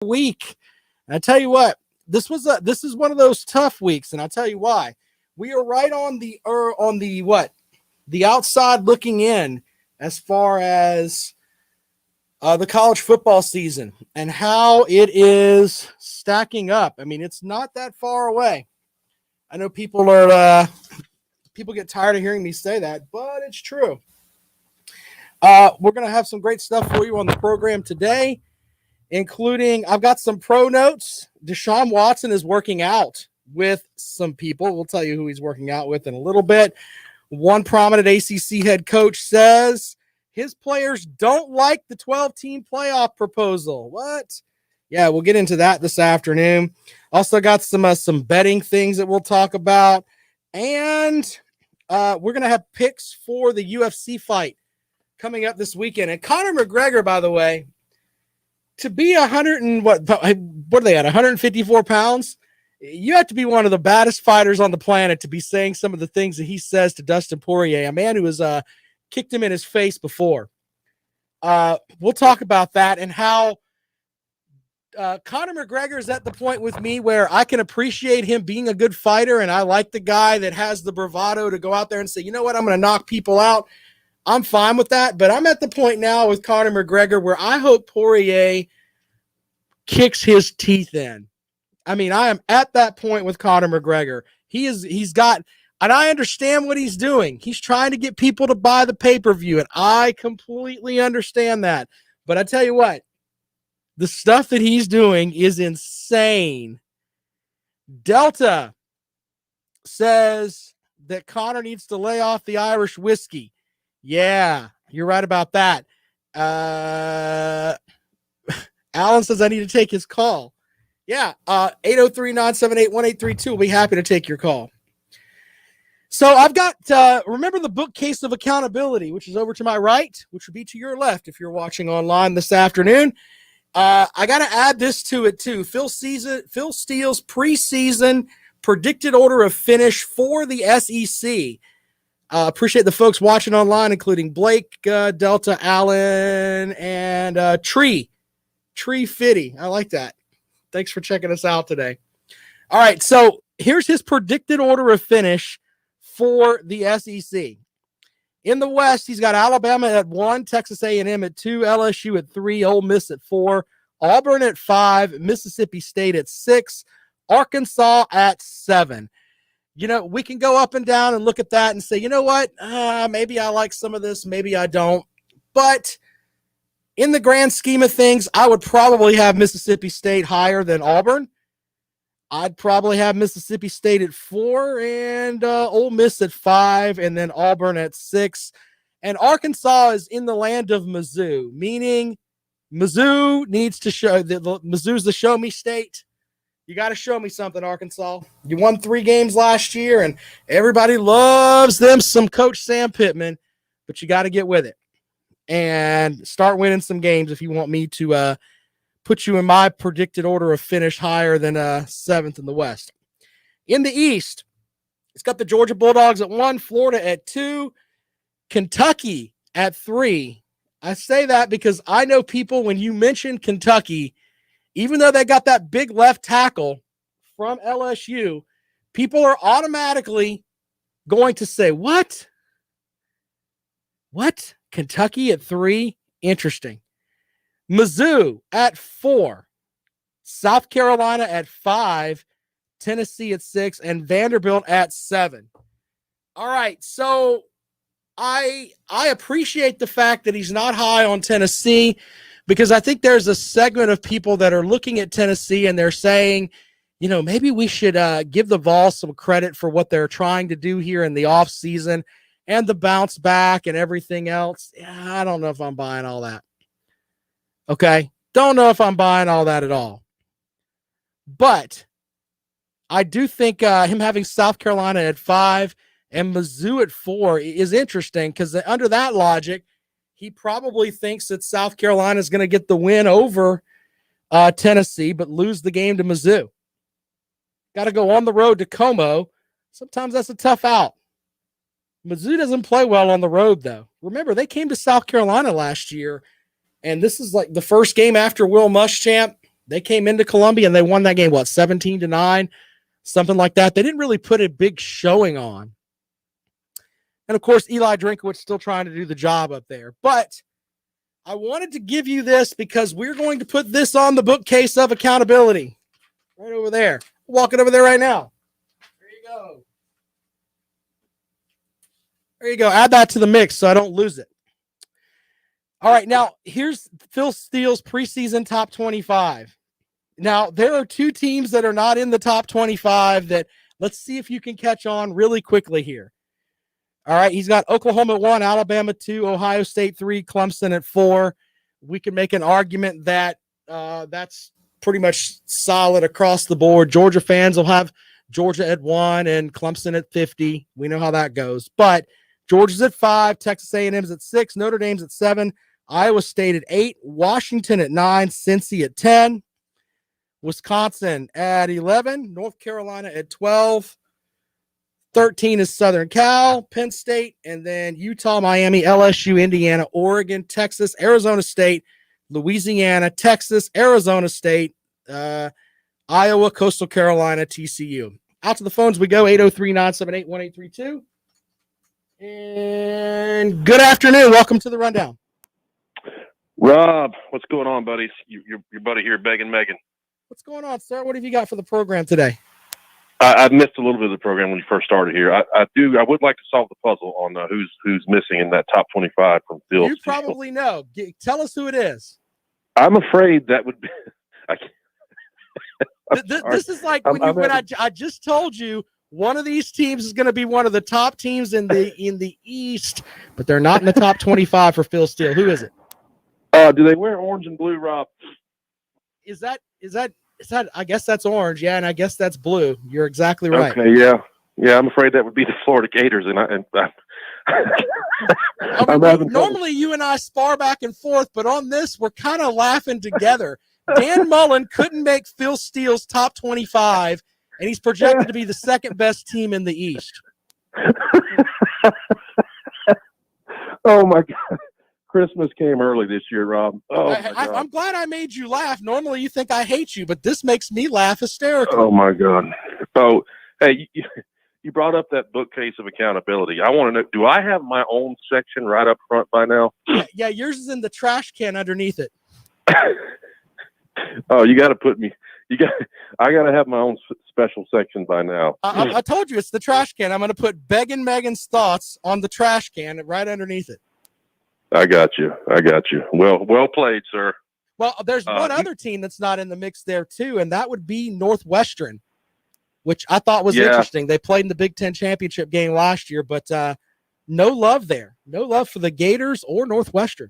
week. And I tell you what, this is one of those tough weeks, and I'll tell you why. We are right on the outside looking in as far as the college football season and how it is stacking up. I mean, it's not that far away. I know people get tired of hearing me say that, but it's true. We're going to have some great stuff for you on the program today, including I've got some pro notes. Deshaun Watson is working out with some people. We'll tell you who he's working out with in a little bit. One prominent ACC head coach says his players don't like the 12-team playoff proposal. What? Yeah, we'll get into that this afternoon. Also got some betting things that we'll talk about. And we're going to have picks for the UFC fight coming up this weekend. And Conor McGregor, by the way, to be 154 pounds, you have to be one of the baddest fighters on the planet to be saying some of the things that he says to Dustin Poirier, a man who has kicked him in his face before. We'll talk about that and how Conor McGregor is at the point with me where I can appreciate him being a good fighter, and I like the guy that has the bravado to go out there and say, you know what, I'm going to knock people out. I'm fine with that, but I'm at the point now with Conor McGregor where I hope Poirier kicks his teeth in. I mean, I am at that point with Conor McGregor. He's got, and I understand what he's doing. He's trying to get people to buy the pay-per-view, and I completely understand that. But I tell you what, the stuff that he's doing is insane. Delta says that Conor needs to lay off the Irish whiskey. Yeah, you're right about that. Alan says I need to take his call. Yeah, 803-978-1832. We'll be happy to take your call. So I've got, remember the bookcase of accountability, which is over to my right, which would be to your left if you're watching online this afternoon. I got to add this to it too. Phil Steele's preseason predicted order of finish for the SEC. Appreciate the folks watching online, including Blake, Delta, Allen, and Tree Fitty. I like that. Thanks for checking us out today. All right, so here's his predicted order of finish for the SEC. In the West, he's got Alabama at 1, Texas A&M at 2, LSU at 3, Ole Miss at 4, Auburn at 5, Mississippi State at 6, Arkansas at 7. You know, we can go up and down and look at that and say, you know what, maybe I like some of this, maybe I don't. But in the grand scheme of things, I would probably have Mississippi State higher than Auburn. I'd probably have Mississippi State at 4 and Ole Miss at 5 and then Auburn at 6. And Arkansas is in the land of Mizzou, meaning Mizzou needs to show that Mizzou's the show me state. You got to show me something, Arkansas. You won 3 games last year, and everybody loves them some Coach Sam Pittman, but you got to get with it and start winning some games if you want me to put you in my predicted order of finish higher than 7th in the West. In the East, it's got the Georgia Bulldogs at 1, Florida at 2, Kentucky at 3. I say that because I know people, when you mention Kentucky, even though they got that big left tackle from LSU, people are automatically going to say, what? What? Kentucky at 3? Interesting. Mizzou at 4. South Carolina at 5. Tennessee at 6. And Vanderbilt at 7. All right, so I appreciate the fact that he's not high on Tennessee, because I think there's a segment of people that are looking at Tennessee and they're saying, you know, maybe we should give the Vols some credit for what they're trying to do here in the offseason and the bounce back and everything else. Yeah, I don't know if I'm buying all that. Okay? Don't know if I'm buying all that at all. But I do think him having South Carolina at 5 and Mizzou at 4 is interesting, because under that logic, he probably thinks that South Carolina is going to get the win over Tennessee, but lose the game to Mizzou. Got to go on the road to Como. Sometimes that's a tough out. Mizzou doesn't play well on the road, though. Remember, they came to South Carolina last year, and this is like the first game after Will Muschamp. They came into Columbia and they won that game, 17-9, something like that. They didn't really put a big showing on. And, of course, Eli Drinkowitz still trying to do the job up there. But I wanted to give you this because we're going to put this on the bookcase of accountability. Right over there. Walking over there right now. There you go. There you go. Add that to the mix so I don't lose it. All right, now here's Phil Steele's preseason top 25. Now, there are two teams that are not in the top 25 that let's see if you can catch on really quickly here. All right, he's got Oklahoma at 1, Alabama 2, Ohio State 3, Clemson at 4. We can make an argument that that's pretty much solid across the board. Georgia fans will have Georgia at 1 and Clemson at 50. We know how that goes. But Georgia's at 5, Texas A&M's at 6, Notre Dame's at 7, Iowa State at 8, Washington at 9, Cincy at 10, Wisconsin at 11, North Carolina at 12, 13 is Southern Cal, Penn State, and then Utah, Miami, LSU, Indiana, Oregon, Texas, Arizona State, Louisiana, Texas, Arizona State, Iowa, Coastal Carolina, TCU. Out to the phones we go, 803-978-1832. And good afternoon. Welcome to the Rundown. Rob, what's going on, buddies? Your buddy here, Begging Megan. What's going on, sir? What have you got for the program today? I missed a little bit of the program when you first started here. I would like to solve the puzzle on who's missing in that top 25 from Phil. You probably know. Tell us who it is. I'm afraid that would be. This is like when I just told you one of these teams is going to be one of the top teams in the East, but they're not in the top 25 for Phil Steele. Who is it? Do they wear orange and blue, Rob? Is that? I guess that's orange, yeah, and I guess that's blue. You're exactly right. Okay, yeah. I'm afraid that would be the Florida Gators, and normally you and I spar back and forth, but on this we're kind of laughing together. Dan Mullen couldn't make Phil Steele's top 25, and he's projected to be the second best team in the East. Oh my God. Christmas came early this year, Rob. Oh, I'm glad I made you laugh. Normally you think I hate you, but this makes me laugh hysterically. Oh, my God. So, hey, you brought up that bookcase of accountability. I want to know, do I have my own section right up front by now? Yeah, yours is in the trash can underneath it. Oh, you got to put me – I got to have my own special section by now. I told you it's the trash can. I'm going to put Beggin' Megan's thoughts on the trash can right underneath it. I got you. Well played, sir. Well, there's one other team that's not in the mix there, too, and that would be Northwestern, which I thought was interesting. They played in the Big Ten championship game last year, but no love there. No love for the Gators or Northwestern.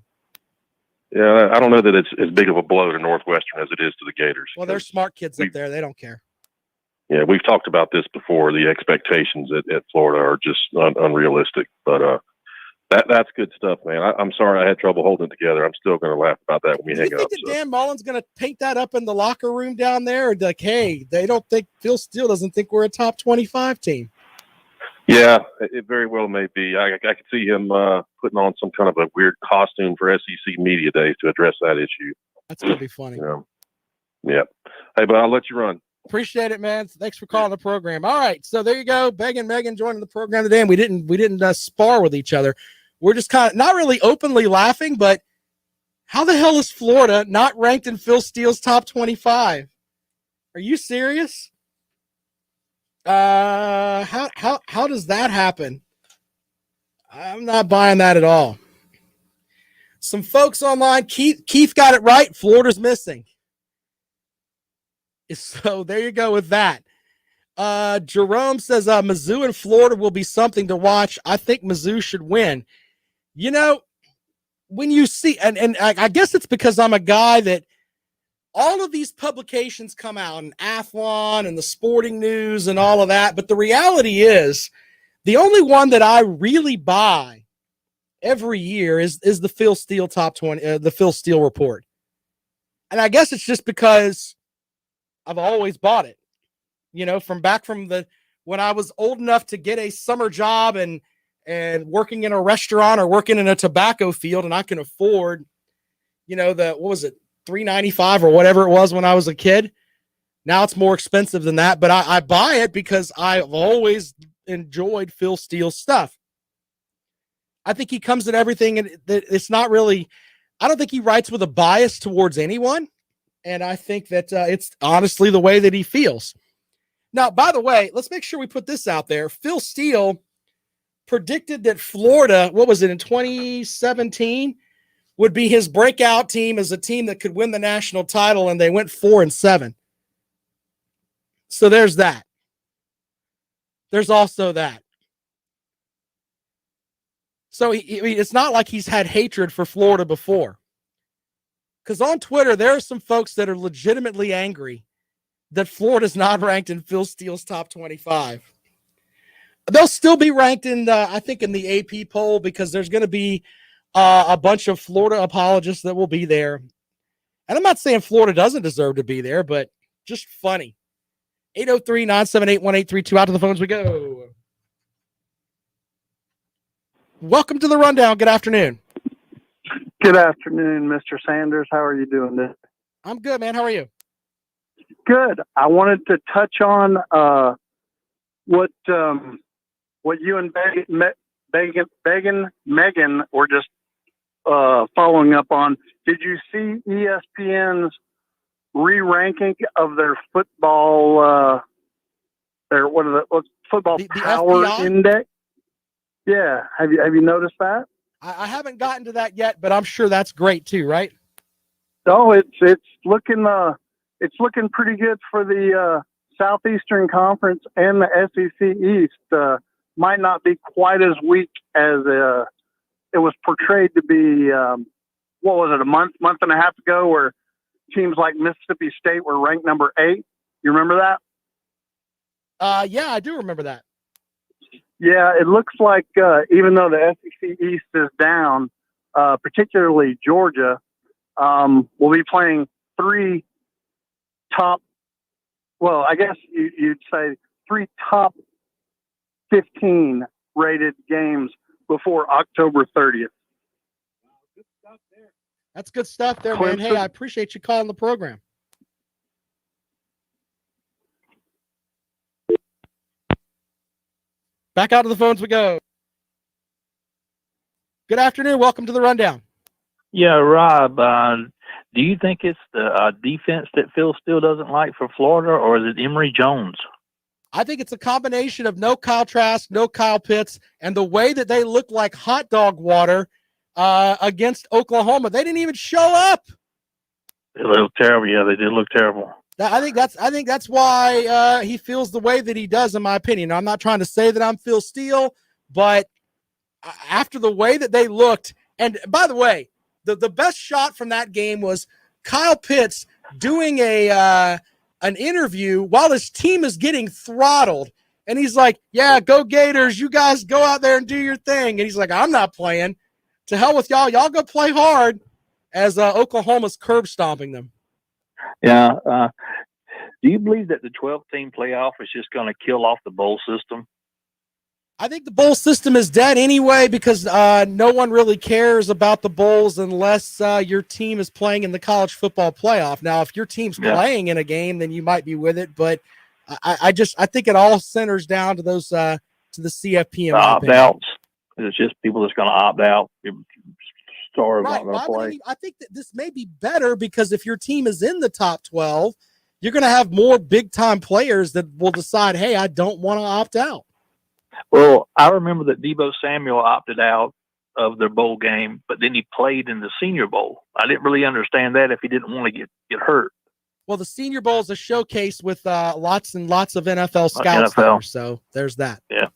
Yeah, I don't know that it's as big of a blow to Northwestern as it is to the Gators. Well, they're smart kids up there. They don't care. Yeah, we've talked about this before. The expectations at Florida are just unrealistic, but That's good stuff, man. I'm sorry I had trouble holding it together. I'm still going to laugh about that when we hang up. Do you think that Dan Mullen's going to paint that up in the locker room down there? Or like, hey, they don't think Phil Steele doesn't think we're a top 25 team. Yeah, it very well may be. I could see him putting on some kind of a weird costume for SEC Media Days to address that issue. That's going to be funny. Yeah. Hey, but I'll let you run. Appreciate it, man. Thanks for calling the program. All right, so there you go. Begging Megan joining the program today, and we didn't spar with each other. We're just kind of not really openly laughing, but how the hell is Florida not ranked in Phil Steele's top 25? Are you serious? How does that happen? I'm not buying that at all. Some folks online, Keith got it right. Florida's missing. So there you go with that. Jerome says Mizzou and Florida will be something to watch. I think Mizzou should win. You know, when you see, and I guess it's because I'm a guy that all of these publications come out, and Athlon and the Sporting News and all of that. But the reality is the only one that I really buy every year is the Phil Steele top 20, the Phil Steele report. And I guess it's just because I've always bought it, you know, from when I was old enough to get a summer job and working in a restaurant or working in a tobacco field, and I can afford, you know, $3.95 or whatever it was when I was a kid. Now it's more expensive than that, but I buy it because I've always enjoyed Phil Steele's stuff. I think he comes at everything, and it's not really, I don't think he writes with a bias towards anyone. And I think that it's honestly the way that he feels. Now, by the way, let's make sure we put this out there. Phil Steele predicted that Florida, what was it, in 2017, would be his breakout team as a team that could win the national title, and they went 4-7. So there's that. There's also that. So it's not like he's had hatred for Florida before. Because on Twitter, there are some folks that are legitimately angry that Florida's not ranked in Phil Steele's top 25. They'll still be ranked in I think in the AP poll, because there's going to be a bunch of Florida apologists that will be there. And I'm not saying Florida doesn't deserve to be there, but just funny. 803-978-1832. Out to the phones we go. Welcome to the Rundown. Good afternoon. Good afternoon, Mr. Sanders. How are you doing today? I'm good, man. How are you? Good. I wanted to touch on what you and Megan were just following up on. Did you see ESPN's re-ranking of their football football the power FBI? index? Yeah. Have you noticed that? I haven't gotten to that yet, but I'm sure that's great too, right? No, it's looking pretty good for the Southeastern Conference and the SEC East. Might not be quite as weak as it was portrayed to be. What was it, a month and a half ago, where teams like Mississippi State were ranked number 8? You remember that? Yeah, I do remember that. Yeah, it looks like even though the SEC East is down, particularly Georgia, will be playing 3 top. Well, I guess you'd say 3 top 15 rated games before October 30th. Good stuff there. That's good stuff there, man. Hey, I appreciate you calling the program. Back out to the phones we go. Good afternoon. Welcome to the Rundown. Yeah, Rob, do you think it's the defense that Phil Steele doesn't like for Florida, or is it Emory Jones? I think it's a combination of no Kyle Trask, no Kyle Pitts, and the way that they look like hot dog water against Oklahoma. They didn't even show up. They look terrible. Yeah, they did look terrible. I think that's why he feels the way that he does, in my opinion. I'm not trying to say that I'm Phil Steele, but after the way that they looked, and by the way, the best shot from that game was Kyle Pitts doing an interview while his team is getting throttled, and he's like, "Yeah, go Gators! You guys go out there and do your thing." And he's like, "I'm not playing. To hell with y'all. Y'all go play hard." As Oklahoma's curb stomping them. Yeah. Do you believe that the 12-team playoff is just going to kill off the bowl system? I think the bowl system is dead anyway, because no one really cares about the bowls unless your team is playing in the college football playoff. Now, if your team's playing in a game, then you might be with it. But I think it all centers down to those to the CFP. Opt-outs. It's just people that's going to opt out. Right. I think that this may be better, because if your team is in the top 12, you're going to have more big-time players that will decide, hey, I don't want to opt out. Well, I remember that Deebo Samuel opted out of their bowl game, but then he played in the Senior Bowl. I didn't really understand that if he didn't want to get hurt. Well, the Senior Bowl is a showcase with lots and lots of NFL scouts there, so there's that. Yeah.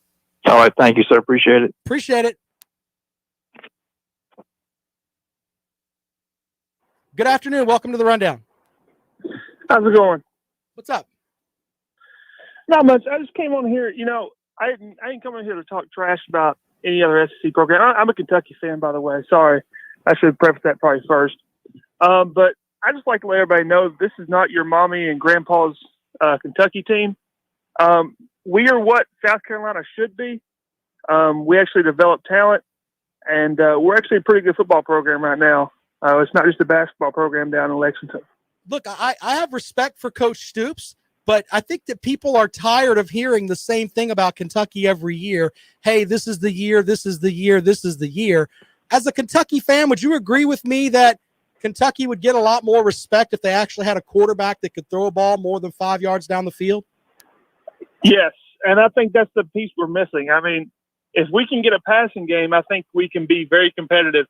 All right. Thank you, sir. Appreciate it. Appreciate it. Good afternoon. Welcome to the Rundown. How's it going? What's up? Not much. I just came on here. I ain't coming here to talk trash about any other SEC program. I'm a Kentucky fan, by the way. Sorry. I should preface that probably first. But I just like to let everybody know this is not your mommy and grandpa's Kentucky team. We are what South Carolina should be. We actually develop talent, and we're actually a pretty good football program right now. It's not just a basketball program down in Lexington. Look, I have respect for Coach Stoops, but I think that people are tired of hearing the same thing about Kentucky every year. Hey, this is the year, this is the year, this is the year. As a Kentucky fan, would you agree with me that Kentucky would get a lot more respect if they actually had a quarterback that could throw a ball more than 5 yards down the field? Yes, and I think that's the piece we're missing. I mean, if we can get a passing game, I think we can be very competitive.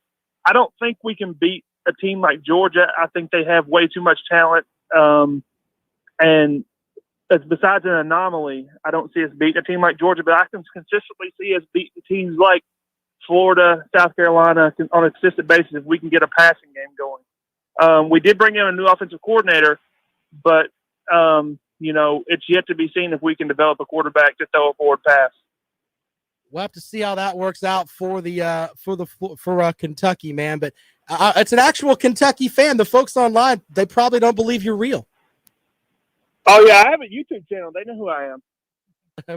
I don't think we can beat a team like Georgia. I think they have way too much talent. And besides an anomaly, I don't see us beating a team like Georgia, but I can consistently see us beating teams like Florida, South Carolina on a consistent basis if we can get a passing game going. We did bring in a new offensive coordinator, but, it's yet to be seen if we can develop a quarterback to throw a forward pass. We'll have to see how that works out for Kentucky, man. But it's an actual Kentucky fan. The folks online, they probably don't believe you're real. Oh, yeah, I have a YouTube channel. They know who I am.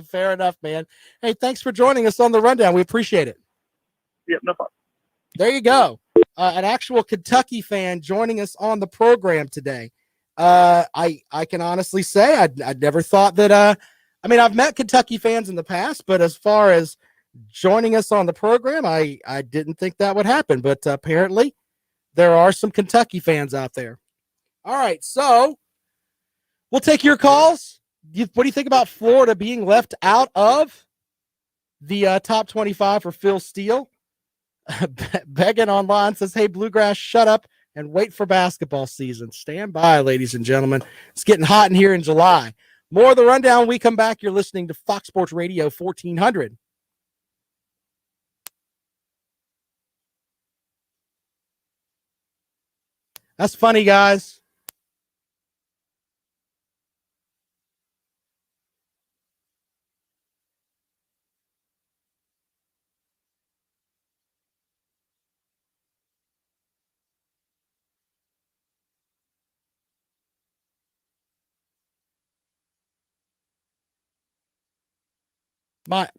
Fair enough, man. Hey, thanks for joining us on the Rundown. We appreciate it. Yep, no problem. There you go. An actual Kentucky fan joining us on the program today. I can honestly say I'd never thought that. I've met Kentucky fans in the past, but as far as joining us on the program, I didn't think that would happen. But apparently, there are some Kentucky fans out there. All right, so we'll take your calls. What do you think about Florida being left out of the top 25 for Phil Steele? Beggin online says, hey, Bluegrass, shut up and wait for basketball season. Stand by, ladies and gentlemen. It's getting hot in here in July. More of the Rundown when we come back. You're listening to Fox Sports Radio 1400. That's funny, guys.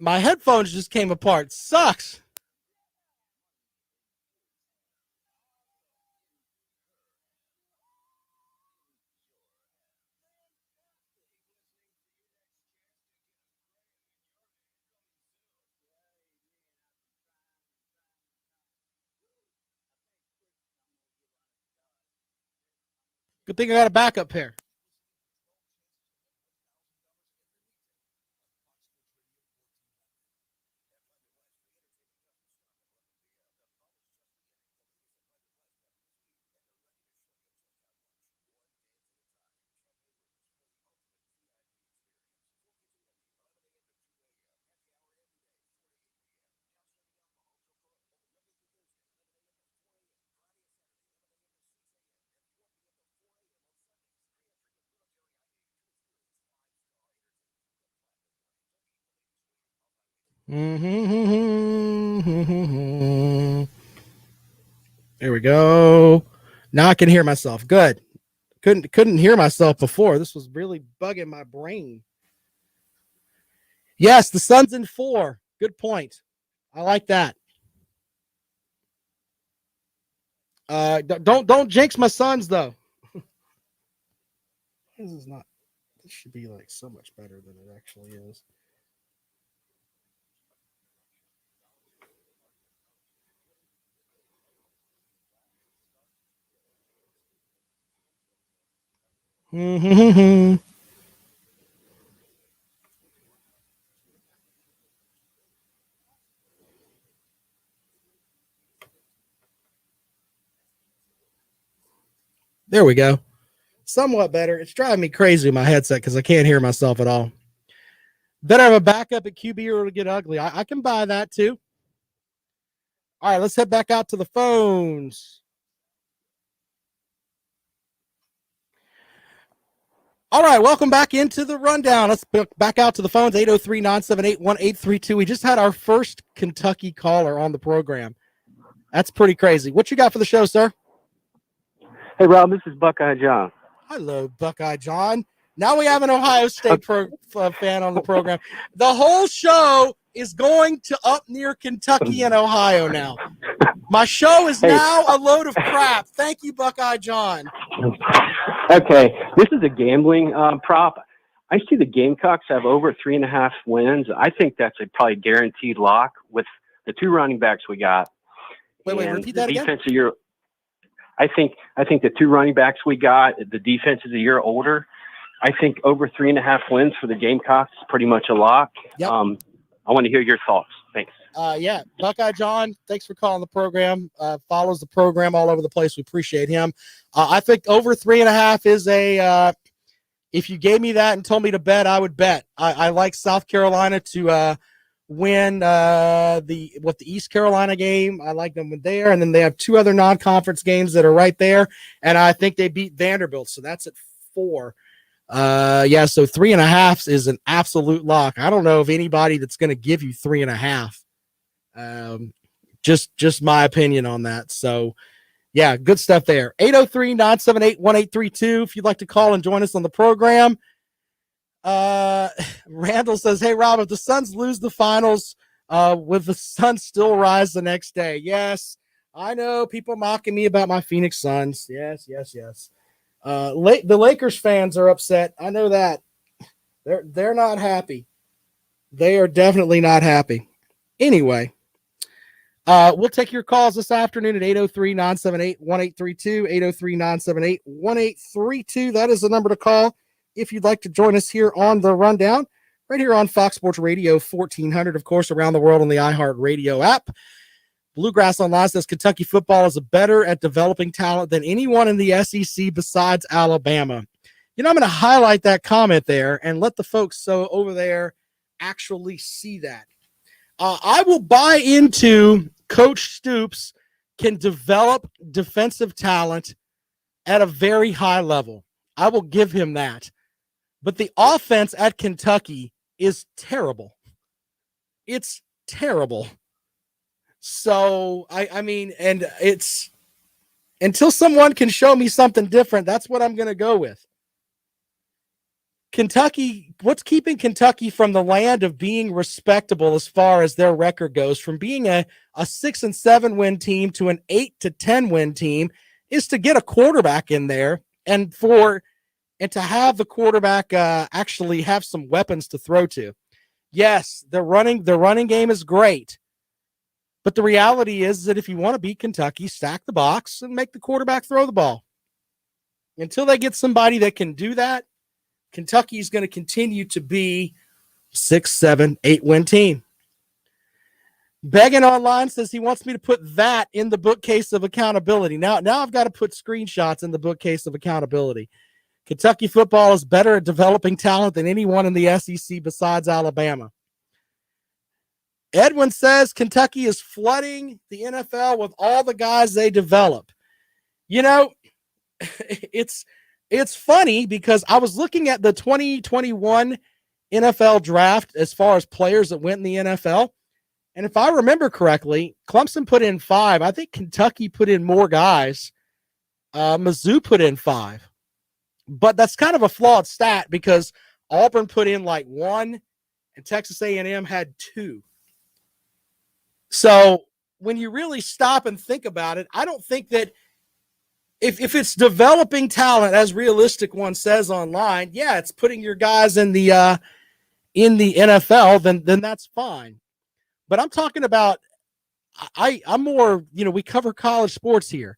My headphones just came apart. Sucks. Good thing I got a backup pair. There we go. Now I can hear myself. Good. Couldn't hear myself before. This was really bugging my brain. Yes, the Suns in 4. Good point. I like that. Don't jinx my Suns though. This should be like so much better than it actually is. There we go. Somewhat better. It's driving me crazy in my headset because I can't hear myself at all. Better have a backup at QB or it'll get ugly. I can buy that too. All right, let's head back out to the phones. All right, welcome back into the Rundown. Let's back out to the phones, 803-978-1832. We just had our first Kentucky caller on the program. That's pretty crazy. What you got for the show, sir? Hey, Rob, this is Buckeye John. Hello, Buckeye John. Now we have an Ohio State fan on the program. The whole show is going to up near Kentucky and Ohio now. My show is now a load of crap. Thank you, Buckeye John. Okay, this is a gambling prop. I see the Gamecocks have over 3.5 wins. I think that's a probably guaranteed lock with the 2 running backs we got. Wait, and repeat the that defense again? a year. I think the 2 running backs we got, the defense is a year older. I think over 3.5 wins for the Gamecocks is pretty much a lock. Yep. I want to hear your thoughts. Thanks. Yeah, Buckeye John, thanks for calling the program. Follows the program all over the place. We appreciate him. I think over 3.5 is a. If you gave me that and told me to bet, I would bet. I like South Carolina to win the East Carolina game. I like them there, and then they have 2 other non-conference games that are right there, and I think they beat Vanderbilt, so that's at 4. Yeah, so 3.5 is an absolute lock. I don't know of anybody that's going to give you 3.5. Just my opinion on that. So, yeah, good stuff there. 803-978-1832 if you'd like to call and join us on the program. Randall says, hey, Rob, if the Suns lose the finals, will the Suns still rise the next day? Yes, I know people mocking me about my Phoenix Suns. Yes. The Lakers fans are upset. I know that. They're not happy. They are definitely not happy. Anyway, we'll take your calls this afternoon at 803-978-1832, 803-978-1832. That is the number to call if you'd like to join us here on the Rundown, right here on Fox Sports Radio 1400, of course, around the world on the iHeartRadio app. Bluegrass Online says Kentucky football is better at developing talent than anyone in the SEC besides Alabama. You know, I'm going to highlight that comment there and let the folks over there actually see that. I will buy into Coach Stoops can develop defensive talent at a very high level. I will give him that. But the offense at Kentucky is terrible. It's terrible. So, I mean, and it's until someone can show me something different, that's what I'm going to go with. Kentucky, what's keeping Kentucky from the land of being respectable as far as their record goes, from being a 6-7 win team to an 8-10 win team, is to get a quarterback in there and to have the quarterback actually have some weapons to throw to. Yes, the running game is great. But the reality is that if you want to beat Kentucky, stack the box and make the quarterback throw the ball. Until they get somebody that can do that, Kentucky is going to continue to be 6, 7, 8 win team. Beggin Online says he wants me to put that in the bookcase of accountability. Now I've got to put screenshots in the bookcase of accountability. Kentucky football is better at developing talent than anyone in the SEC besides Alabama. Edwin says Kentucky is flooding the NFL with all the guys they develop. You know, it's funny because I was looking at the 2021 NFL draft as far as players that went in the NFL. And if I remember correctly, Clemson put in 5. I think Kentucky put in more guys. Mizzou put in 5. But that's kind of a flawed stat because Auburn put in like 1 and Texas A&M had 2. So when you really stop and think about it, I don't think that if it's developing talent, as Realistic One says online, yeah, it's putting your guys in the NFL, then that's fine. But I'm talking about, I'm more, we cover college sports here.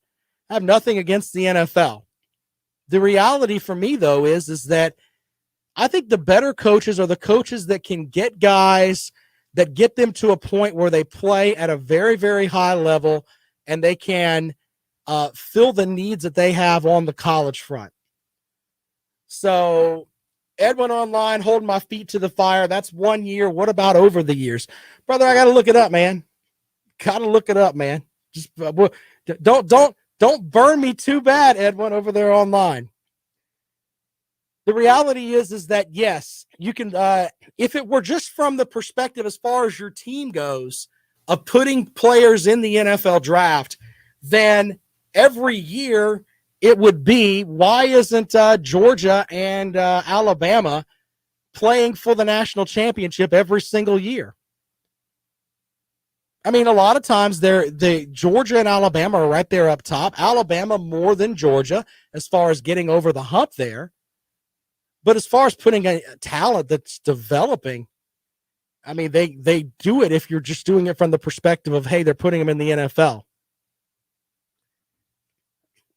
I have nothing against the NFL. The reality for me, though, is that I think the better coaches are the coaches that can get guys that get them to a point where they play at a very, very high level and they can fill the needs that they have on the college front. So Edwin Online, holding my feet to the fire. That's 1 year. What about over the years? Brother, I got to look it up, man. Got to look it up, man. Just don't burn me too bad, Edwin, over there online. The reality is that, yes, you can, if it were just from the perspective as far as your team goes of putting players in the NFL draft, then every year it would be, why isn't Georgia and Alabama playing for the national championship every single year? I mean, a lot of times the Georgia and Alabama are right there up top. Alabama more than Georgia as far as getting over the hump there. But as far as putting a talent that's developing, I mean, they do it if you're just doing it from the perspective of, hey, they're putting them in the NFL.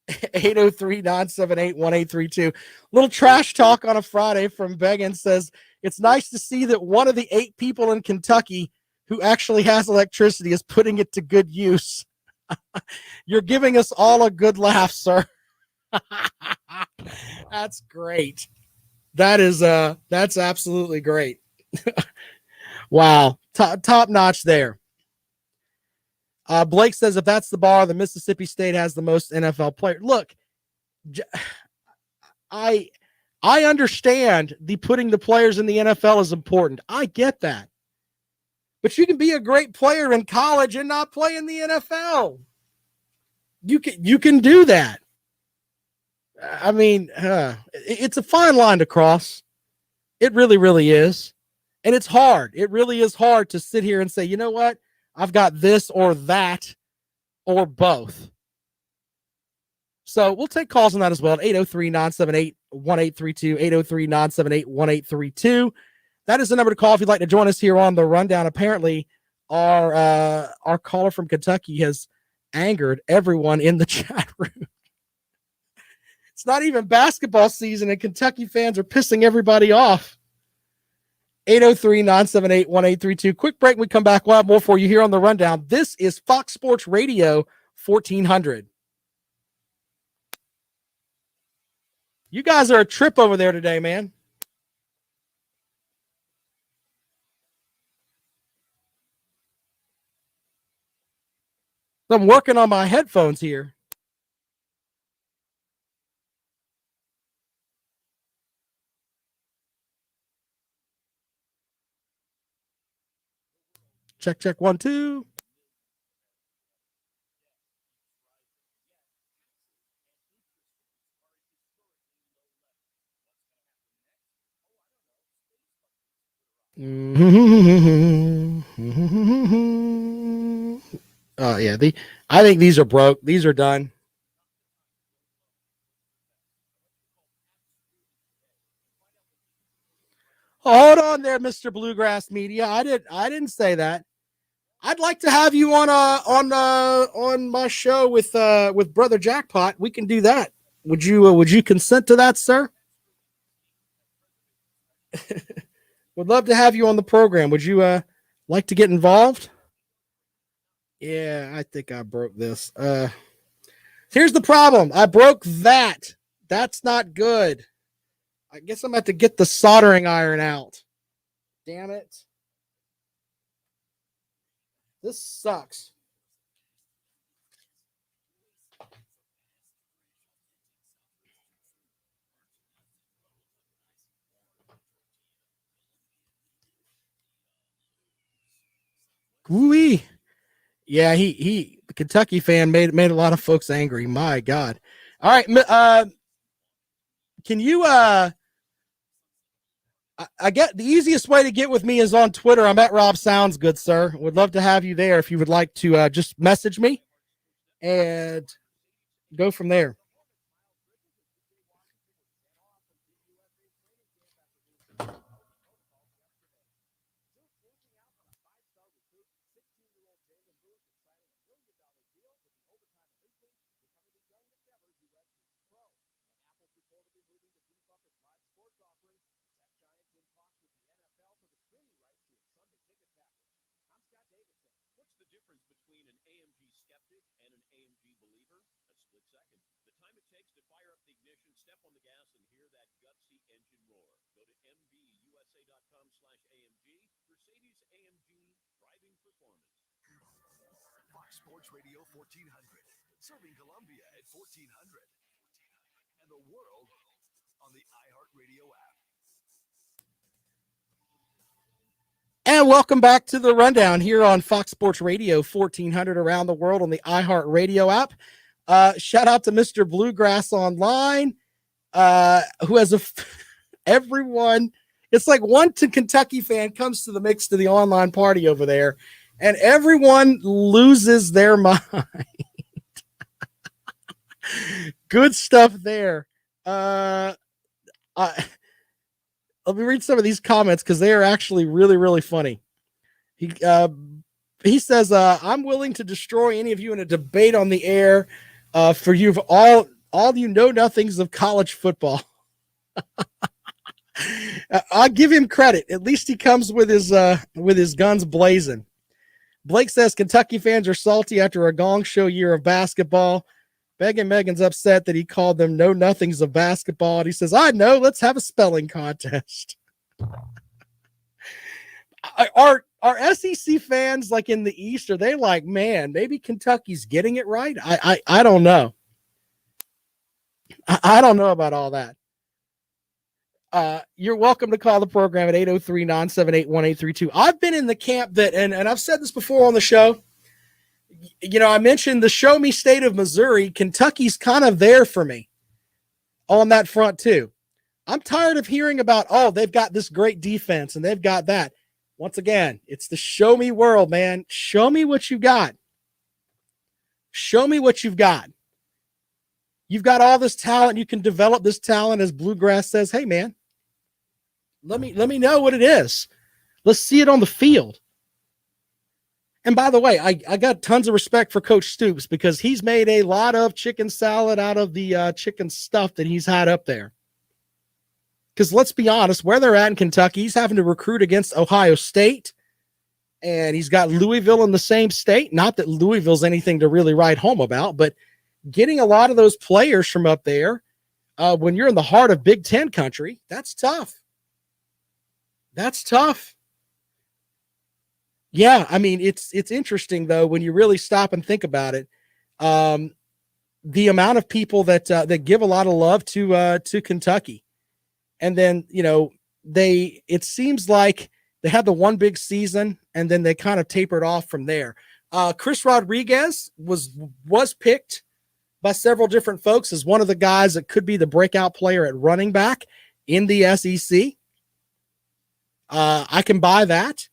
803-978-1832. Little trash talk on a Friday from Began says, it's nice to see that one of the 8 people in Kentucky who actually has electricity is putting it to good use. You're giving us all a good laugh, sir. That's great. That's absolutely great. Wow. Top notch there. Blake says, if that's the bar, the Mississippi State has the most NFL players. Look, I understand the putting the players in the NFL is important. I get that. But you can be a great player in college and not play in the NFL. You can do that. I mean, it's a fine line to cross. It really, really is. And it's hard. It really is hard to sit here and say, you know what? I've got this or that or both. So we'll take calls on that as well at 803-978-1832, 803-978-1832. That is the number to call if you'd like to join us here on the rundown. Apparently, our caller from Kentucky has angered everyone in the chat room. It's not even basketball season, and Kentucky fans are pissing everybody off. 803-978-1832. Quick break. When we come back, we'll have more for you here on the rundown. This is Fox Sports Radio 1400. You guys are a trip over there today, man. I'm working on my headphones here. Check 1 2. Oh yeah, I think these are broke. These are done. Hold on there, Mr. Bluegrass Media. I didn't say that. I'd like to have you on my show with Brother Jackpot. We can do that. Would you consent to that, sir? Would love to have you on the program. Would you like to get involved? Yeah, I think I broke this. Here's the problem. I broke that. That's not good. I guess I'm going to have to get the soldering iron out. Damn it. This sucks. Woo-wee. Yeah, the Kentucky fan made a lot of folks angry. My God. All right. Can you I get the easiest way to get with me is on Twitter. I'm at Rob Sounds Good, sir. Would love to have you there if you would like to just message me and go from there. Sports Radio 1400, serving Columbia at 1400 and the world on the iHeartRadio app. And welcome back to the rundown here on Fox Sports Radio 1400 around the world on the iHeartRadio app. Shout out to Mr. Bluegrass Online, who has everyone. It's like one Kentucky fan comes to the mix to the online party over there. and everyone loses their mind. Good stuff there. Let me read some of these comments because they are actually really, really funny. He says, I'm willing to destroy any of you in a debate on the air for you all you know nothings of college football. I'll give him credit. At least he comes with his guns blazing. Blake says Kentucky fans are salty after a gong show year of basketball. Megan's upset that he called them know nothings of basketball. And he says, I know, let's have a spelling contest. Are SEC fans like in the East, are they like, man, maybe Kentucky's getting it right? I don't know. I don't know about all that. You're welcome to call the program at 803-978-1832. I've been in the camp that, and I've said this before on the show, you know, I mentioned the show me state of Missouri. Kentucky's kind of there for me on that front too. I'm tired of hearing about, oh, they've got this great defense and they've got that. Once again, it's the show me world, man. Show me what you got. Show me what you've got. You've got all this talent. You can develop this talent, as Bluegrass says. Hey, man, let me know what it is. Let's see it on the field. And by the way, I got tons of respect for Coach Stoops because he's made a lot of chicken salad out of the chicken stuff that he's had up there. Because let's be honest, where they're at in Kentucky, he's having to recruit against Ohio State, and he's got Louisville in the same state. Not that Louisville's anything to really write home about, but getting a lot of those players from up there when you're in the heart of Big Ten country, that's tough. That's tough. Yeah, I mean, it's interesting, though, when you really stop and think about it. The amount of people that give a lot of love to Kentucky. And then, you know, it seems like they had the one big season and then they kind of tapered off from there. Chris Rodriguez was picked by several different folks as one of the guys that could be the breakout player at running back in the SEC. I can buy that.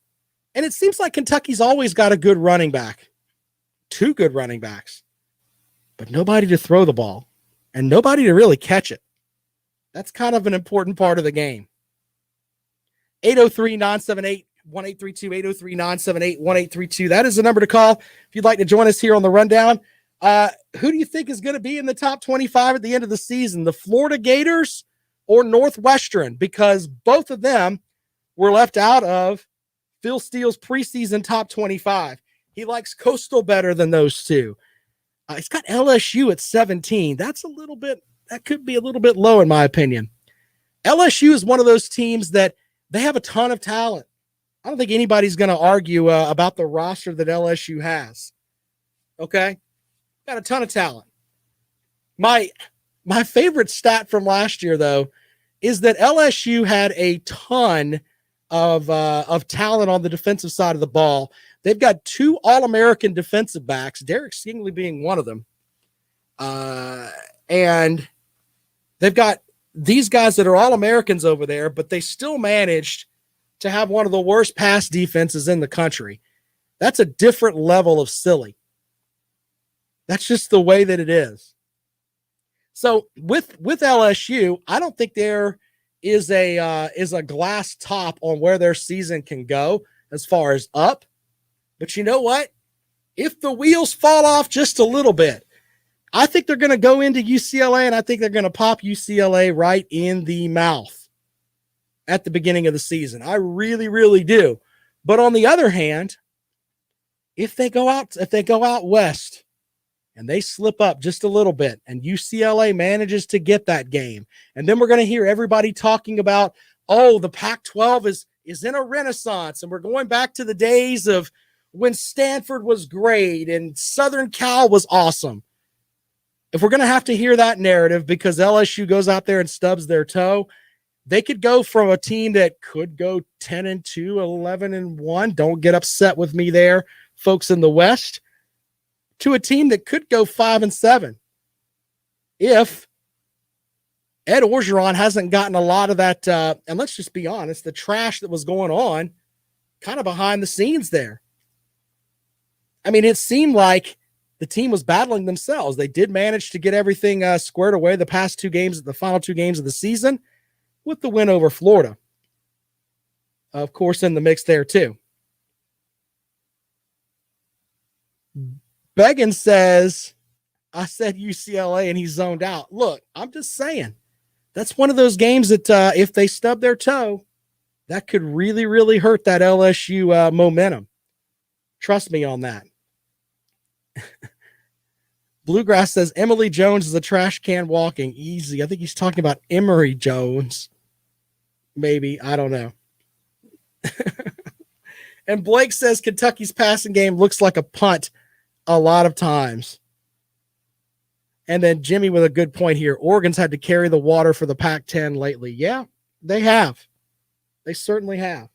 And it seems like Kentucky's always got a good running back, 2 good running backs, but nobody to throw the ball and nobody to really catch it. That's kind of an important part of the game. 803-978-1832, 803-978-1832. That is the number to call if you'd like to join us here on the rundown. Who do you think is going to be in the top 25 at the end of the season, the Florida Gators or Northwestern? Because both of them were left out of Phil Steele's preseason top 25. He likes Coastal better than those two. He's got LSU at 17. That could be a little bit low in my opinion. LSU is one of those teams that they have a ton of talent. I don't think anybody's going to argue about the roster that LSU has. Okay? Got a ton of talent. My favorite stat from last year, though, is that LSU had a ton of talent on the defensive side of the ball. They've got 2 All-American defensive backs, Derek Stingley being one of them. And they've got these guys that are All-Americans over there, but they still managed to have one of the worst pass defenses in the country. That's a different level of silly. That's just the way that it is. So with LSU, I don't think there is a glass top on where their season can go as far as up. But you know what? If the wheels fall off just a little bit, I think they're going to go into UCLA, and I think they're going to pop UCLA right in the mouth at the beginning of the season. I really, really do. But on the other hand, if they go out west and they slip up just a little bit and UCLA manages to get that game, and then we're going to hear everybody talking about, oh, the Pac-12 is in a renaissance, and we're going back to the days of when Stanford was great and Southern Cal was awesome. If we're going to have to hear that narrative because LSU goes out there and stubs their toe, they could go from a team that could go 10-2, 11-1. Don't get upset with me there, folks in the West, to a team that could go 5-7. If Ed Orgeron hasn't gotten a lot of that, and let's just be honest, the trash that was going on kind of behind the scenes there. I mean, it seemed like the team was battling themselves. They did manage to get everything squared away the final 2 games of the season with the win over Florida. Of course, in the mix there too. Began says, I said UCLA and he zoned out. Look, I'm just saying that's one of those games that if they stub their toe, that could really, really hurt that LSU momentum. Trust me on that. Bluegrass says Emily Jones is a trash can walking. Easy. I think he's talking about Emory Jones. Maybe. I don't know. And Blake says Kentucky's passing game looks like a punt a lot of times. And then Jimmy with a good point here. Oregon's had to carry the water for the Pac-10 lately. Yeah, they have. They certainly have.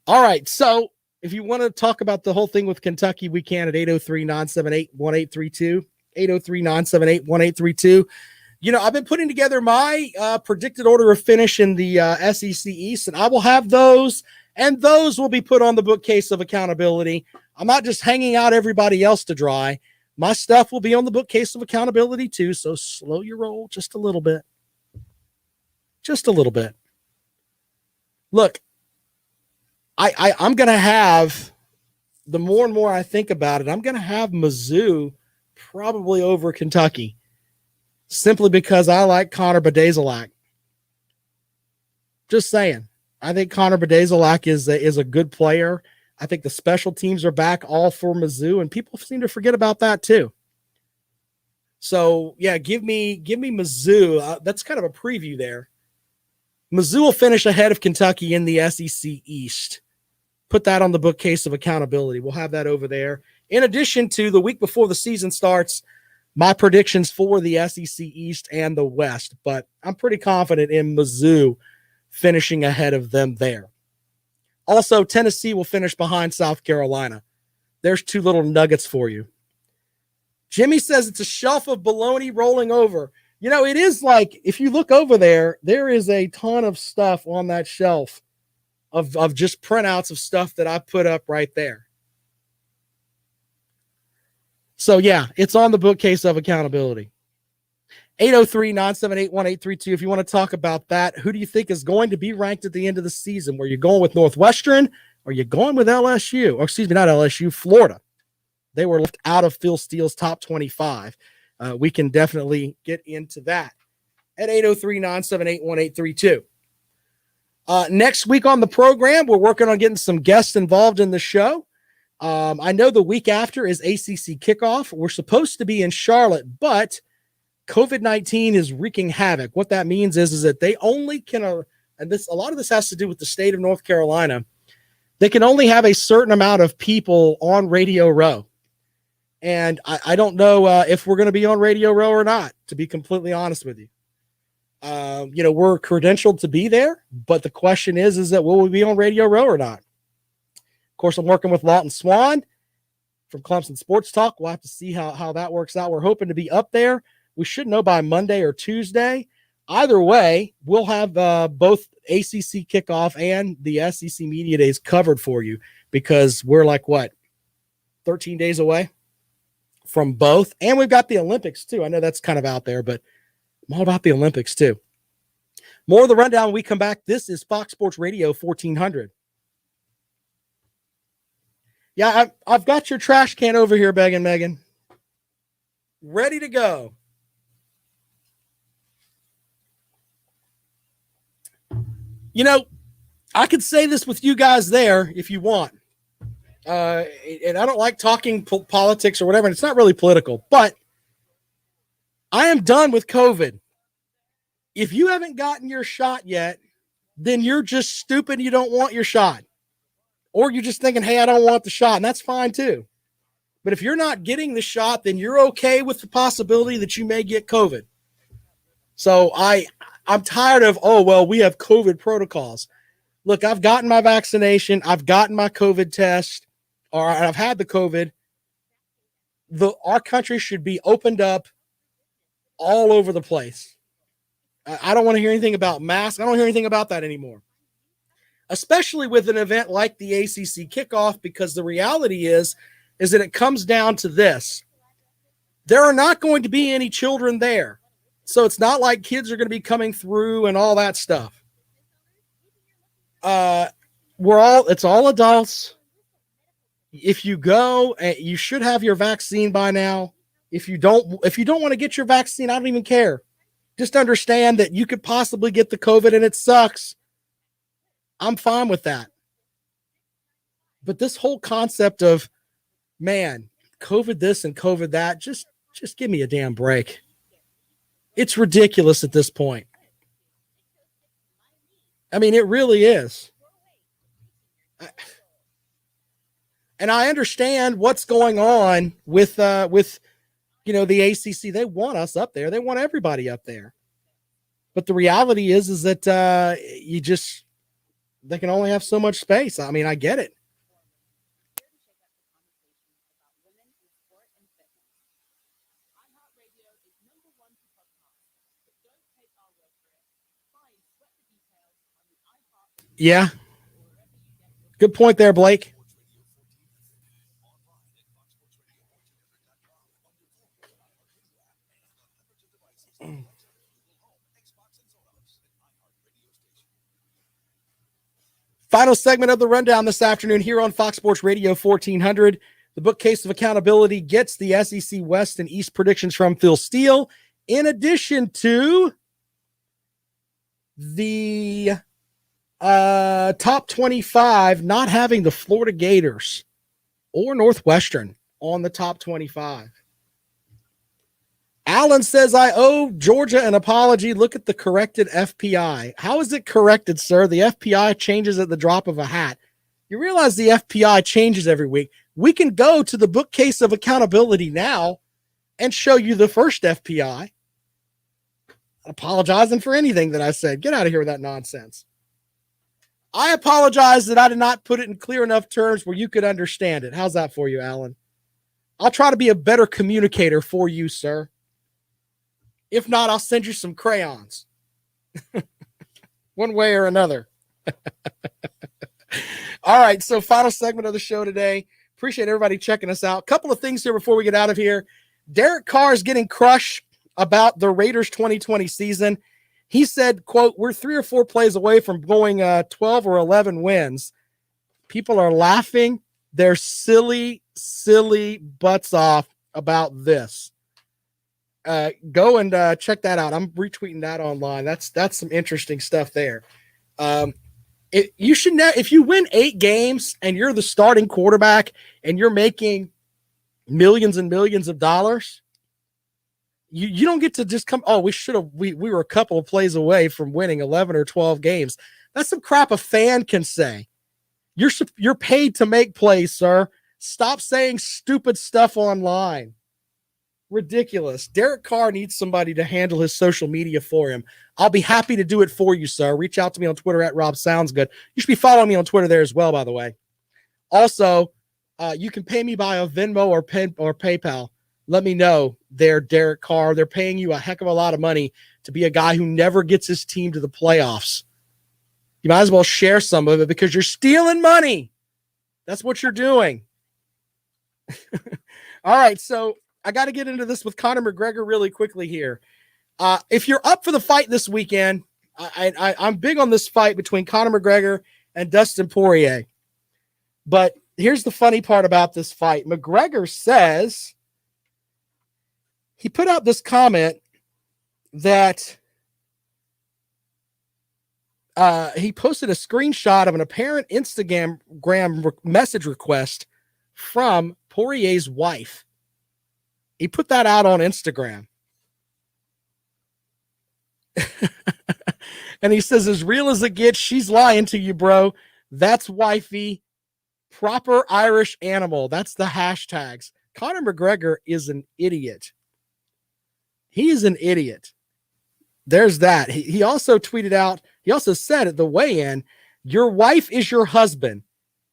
All right. So if you want to talk about the whole thing with Kentucky, we can at 803-978-1832. 803-978-1832. You know, I've been putting together my predicted order of finish in the SEC East, and I will have those, and those will be put on the bookcase of accountability. I'm not just hanging out everybody else to dry. My stuff will be on the bookcase of accountability too, so slow your roll just a little bit. Just a little bit. Look, I'm going to have, the more and more I think about it, I'm going to have Mizzou probably over Kentucky, simply because I like Connor Badezalak. Just saying. I think Connor Badezalak is a good player. I think the special teams are back all for Mizzou, and people seem to forget about that too. So, yeah, give me Mizzou. That's kind of a preview there. Mizzou will finish ahead of Kentucky in the SEC East. Put that on the bookcase of accountability. We'll have that over there. In addition to the week before the season starts, my predictions for the SEC East and the West. But I'm pretty confident in Mizzou finishing ahead of them there. Also, Tennessee will finish behind South Carolina. There's 2 little nuggets for you. Jimmy says it's a shelf of bologna rolling over. You know, it is like, if you look over there, there is a ton of stuff on that shelf of just printouts of stuff that I put up right there. So, yeah, it's on the bookcase of accountability. 803-978-1832. If you want to talk about that, who do you think is going to be ranked at the end of the season? Were you going with Northwestern? Or are you going with LSU? Or excuse me, not LSU, Florida. They were left out of Phil Steele's top 25. We can definitely get into that at 803-978-1832. Next week on the program, we're working on getting some guests involved in the show. I know the week after is ACC kickoff. We're supposed to be in Charlotte, but COVID-19 is wreaking havoc. What that means is that they only can, and a lot of this has to do with the state of North Carolina, they can only have a certain amount of people on Radio Row. And I don't know if we're going to be on Radio Row or not, to be completely honest with you. You know, we're credentialed to be there, but the question is that will we be on Radio Row or not? Of course, I'm working with Lawton Swan from Clemson Sports Talk. We'll have to see how that works out. We're hoping to be up there. We should know by Monday or Tuesday. Either way, we'll have both ACC kickoff and the SEC Media Days covered for you, because we're like, 13 days away from both. And we've got the Olympics too. I know that's kind of out there, but I'm all about the Olympics too. More of the rundown when we come back. This is Fox Sports Radio 1400. Yeah, I've got your trash can over here, Megan. Ready to go. You know, I could say this with you guys there if you want. And I don't like talking politics or whatever, and it's not really political, but I am done with COVID. If you haven't gotten your shot yet, then you're just stupid. You don't want your shot. Or you're just thinking, hey, I don't want the shot, and that's fine too. But if you're not getting the shot, then you're okay with the possibility that you may get COVID. So I'm tired of, we have COVID protocols. Look, I've gotten my vaccination. I've gotten my COVID test, or I've had the COVID. Our country should be opened up all over the place. I don't want to hear anything about masks. I don't hear anything about that anymore, especially with an event like the ACC kickoff, because the reality is is that it comes down to this. There are not going to be any children there. So it's not like kids are going to be coming through and all that stuff. It's all adults. If you go, you should have your vaccine by now. If you don't want to get your vaccine, I don't even care. Just understand that you could possibly get the COVID and it sucks. I'm fine with that. But this whole concept of, man, COVID this and COVID that, just give me a damn break. It's ridiculous at this point. I mean, it really is. And I understand what's going on with the ACC. They want us up there. They want everybody up there. But the reality is that they can only have so much space. I mean, I get it. Yeah. Good point there, Blake. Final segment of the rundown this afternoon here on Fox Sports Radio 1400. The bookcase of accountability gets the SEC West and East predictions from Phil Steele, in addition to the top 25 not having the Florida Gators or Northwestern on the top 25. Alan says, I owe Georgia an apology. Look at the corrected FPI. How is it corrected, sir? The FPI changes at the drop of a hat. You realize the FPI changes every week. We can go to the bookcase of accountability now and show you the first FPI. Apologizing for anything that I said. Get out of here with that nonsense. I apologize that I did not put it in clear enough terms where you could understand it. How's that for you, Alan? I'll try to be a better communicator for you, sir. If not, I'll send you some crayons. One way or another. All right, so final segment of the show today. Appreciate everybody checking us out. Couple of things here before we get out of here. Derek Carr is getting crushed about the Raiders 2020 season. He said, quote, we're 3 or 4 plays away from going 12 or 11 wins. People are laughing their silly butts off about this. Go and check that out. I'm retweeting that online. That's some interesting stuff there. You should know if you win 8 games and you're the starting quarterback and you're making millions and millions of dollars, you don't get to just come. Oh, we were a couple of plays away from winning 11 or 12 games. That's some crap a fan can say. You're paid to make plays, sir. Stop saying stupid stuff online. Ridiculous. Derek Carr needs somebody to handle his social media for him. I'll be happy to do it for you, sir. Reach out to me on Twitter at @RobSoundsGood. You should be following me on Twitter there as well, by the way. Also, you can pay me by a Venmo or PayPal. Let me know there, Derek Carr. They're paying you a heck of a lot of money to be a guy who never gets his team to the playoffs. You might as well share some of it because you're stealing money. That's what you're doing. All right, so I got to get into this with Conor McGregor really quickly here. If you're up for the fight this weekend, I'm big on this fight between Conor McGregor and Dustin Poirier. But here's the funny part about this fight. McGregor says he put out this comment that he posted a screenshot of an apparent Instagram message request from Poirier's wife. He put that out on Instagram. And he says, as real as it gets, she's lying to you, bro. That's wifey. Proper Irish animal. That's the hashtags. Conor McGregor is an idiot. He is an idiot. There's that. He also tweeted out, he also said at the weigh-in, your wife is your husband.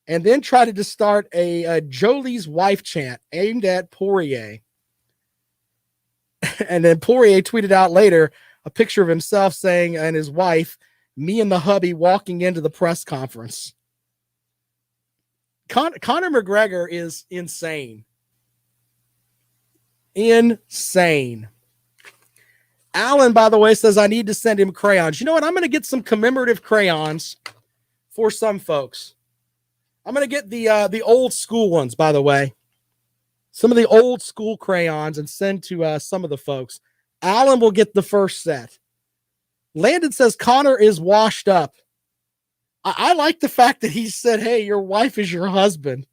And then tried to start a Jolie's wife chant aimed at Poirier. And then Poirier tweeted out later a picture of himself saying, and his wife, me and the hubby walking into the press conference. Conor McGregor is insane. Insane. Alan, by the way, says I need to send him crayons. You know what? I'm going to get some commemorative crayons for some folks. I'm going to get the old school ones, by the way. Some of the old school crayons and send to some of the folks. Alan will get the first set. Landon says Conor is washed up. I like the fact that he said, hey, your wife is your husband.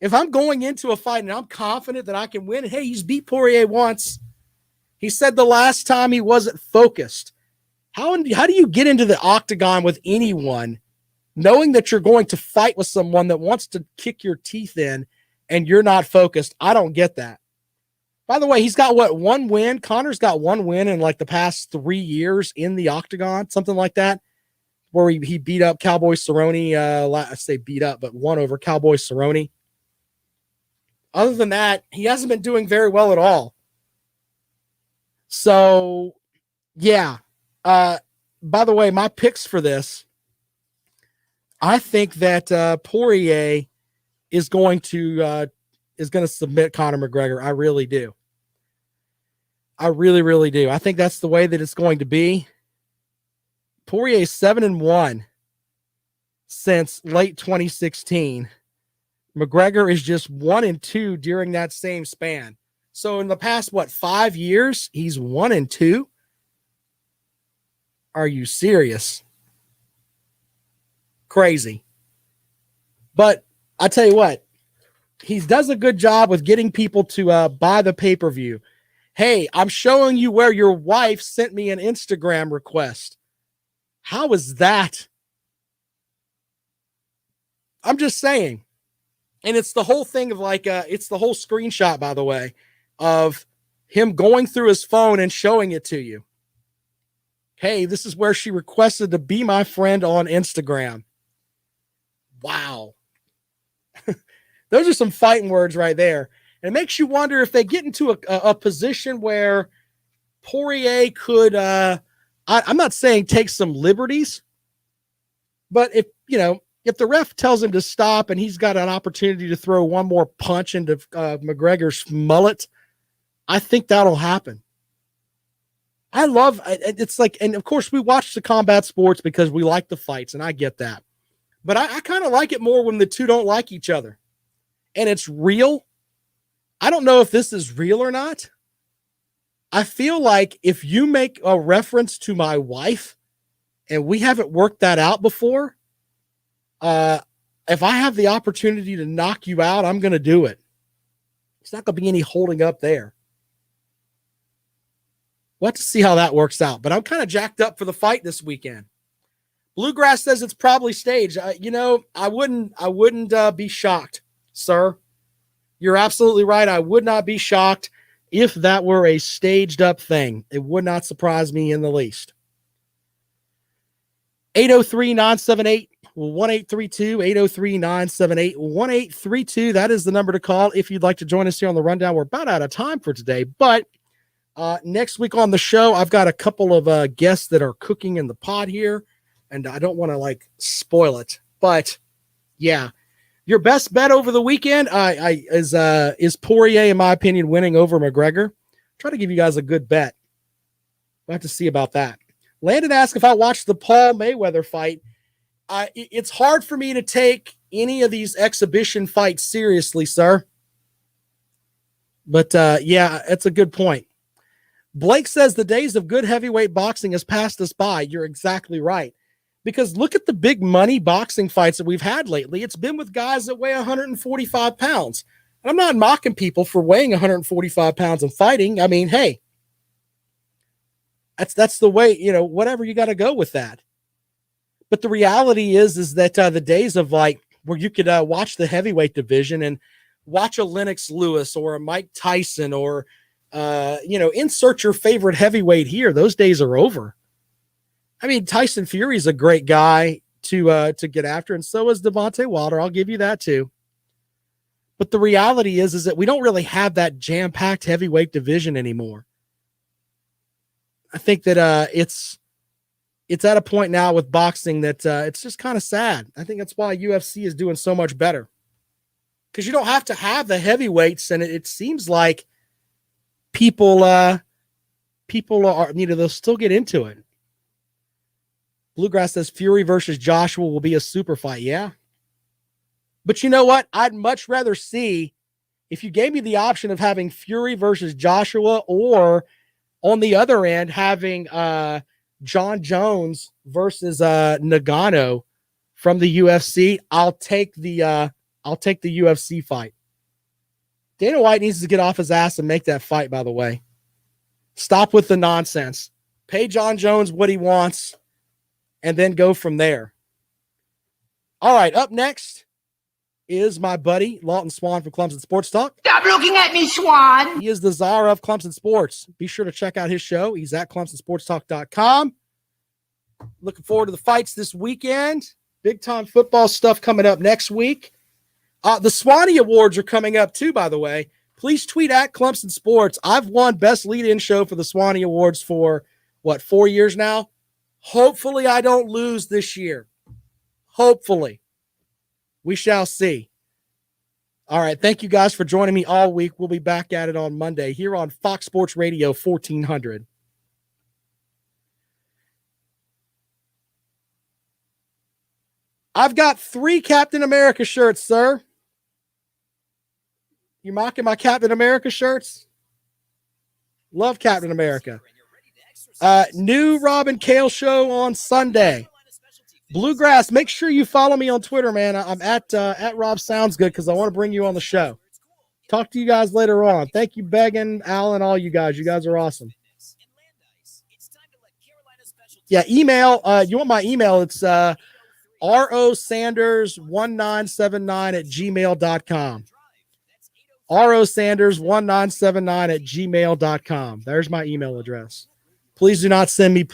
If I'm going into a fight and I'm confident that I can win, hey, he's beat Poirier once. He said the last time he wasn't focused. How do you get into the octagon with anyone knowing that you're going to fight with someone that wants to kick your teeth in and you're not focused? I don't get that. By the way, he's got one win? Conor's got one win in like the past 3 years in the octagon, something like that, where he beat up Cowboy Cerrone. I say beat up, but won over Cowboy Cerrone. Other than that, he hasn't been doing very well at all. So, yeah. By the way, my picks for this, I think that Poirier is going to submit Conor McGregor. I really do. I really, really do. I think that's the way that it's going to be. Poirier's 7-1 since late 2016. McGregor is just 1-2 during that same span. So in the past, 5 years, he's 1-2. Are you serious? Crazy. But I tell you what, he does a good job with getting people to buy the pay-per-view. Hey, I'm showing you where your wife sent me an Instagram request. How is that? I'm just saying. And it's the whole thing of it's the whole screenshot, by the way, of him going through his phone and showing it to you. Hey, this is where she requested to be my friend on Instagram. Wow. Those are some fighting words right there. And it makes you wonder if they get into a position where Poirier could, I'm not saying take some liberties, but if the ref tells him to stop and he's got an opportunity to throw one more punch into McGregor's mullet, I think that'll happen. It's like, and of course we watch the combat sports because we like the fights, and I get that. But I kind of like it more when the two don't like each other. And it's real. I don't know if this is real or not. I feel like if you make a reference to my wife and we haven't worked that out before, if I have the opportunity to knock you out, I'm going to do it. It's not going to be any holding up there. We'll have to see how that works out. But I'm kind of jacked up for the fight this weekend. Bluegrass says it's probably staged. I wouldn't be shocked, sir. You're absolutely right. I would not be shocked if that were a staged up thing. It would not surprise me in the least. 803-978-1832, 803-978-1832. That is the number to call if you'd like to join us here on the rundown. We're about out of time for today, but next week on the show, I've got a couple of guests that are cooking in the pot here, and I don't want to spoil it, but yeah. Your best bet over the weekend is Poirier, in my opinion, winning over McGregor. Try to give you guys a good bet. We'll have to see about that. Landon asked if I watched the Paul Mayweather fight. It's hard for me to take any of these exhibition fights seriously, sir. But yeah, it's a good point. Blake says the days of good heavyweight boxing has passed us by. You're exactly right. Because look at the big money boxing fights that we've had lately. It's been with guys that weigh 145 pounds. And I'm not mocking people for weighing 145 pounds and fighting. I mean, hey, that's the way, whatever, you got to go with that. But the reality is that the days of where you could watch the heavyweight division and watch a Lennox Lewis or a Mike Tyson or, insert your favorite heavyweight here. Those days are over. I mean, Tyson Fury's a great guy to get after, and so is Devontae Wilder. I'll give you that too. But the reality is that we don't really have that jam-packed heavyweight division anymore. I think that it's at a point now with boxing that it's just kind of sad. I think that's why UFC is doing so much better. because you don't have to have the heavyweights, and it seems like people are they'll still get into it. Bluegrass says Fury versus Joshua will be a super fight. Yeah. But you know what? I'd much rather see, if you gave me the option of having Fury versus Joshua, or on the other end, having John Jones versus Nagano from the UFC, I'll take the UFC fight. Dana White needs to get off his ass and make that fight, by the way. Stop with the nonsense. Pay John Jones what he wants, and then go from there. All right, up next is my buddy, Lawton Swan from Clemson Sports Talk. Stop looking at me, Swan. He is the czar of Clemson Sports. Be sure to check out his show. He's at ClemsonSportsTalk.com. Looking forward to the fights this weekend. Big-time football stuff coming up next week. The Swanee Awards are coming up, too, by the way. Please tweet at Clemson Sports. I've won Best Lead-In Show for the Swanee Awards for, 4 years now? Hopefully I don't lose this year. Hopefully. We shall see. All right. Thank you guys for joining me all week. We'll be back at it on Monday here on Fox Sports Radio 1400. I've got 3 Captain America shirts, sir. You mocking my Captain America shirts? Love Captain America. New Robin Kale show on Sunday. Bluegrass, make sure you follow me on Twitter, man. I'm at Rob Sounds Good because I want to bring you on the show. Talk to you guys later on. Thank you, Began, Alan, all you guys. You guys are awesome. Yeah, email. You want my email? It's rosanders1979@gmail.com. rosanders1979@gmail.com. There's my email address. Please do not send me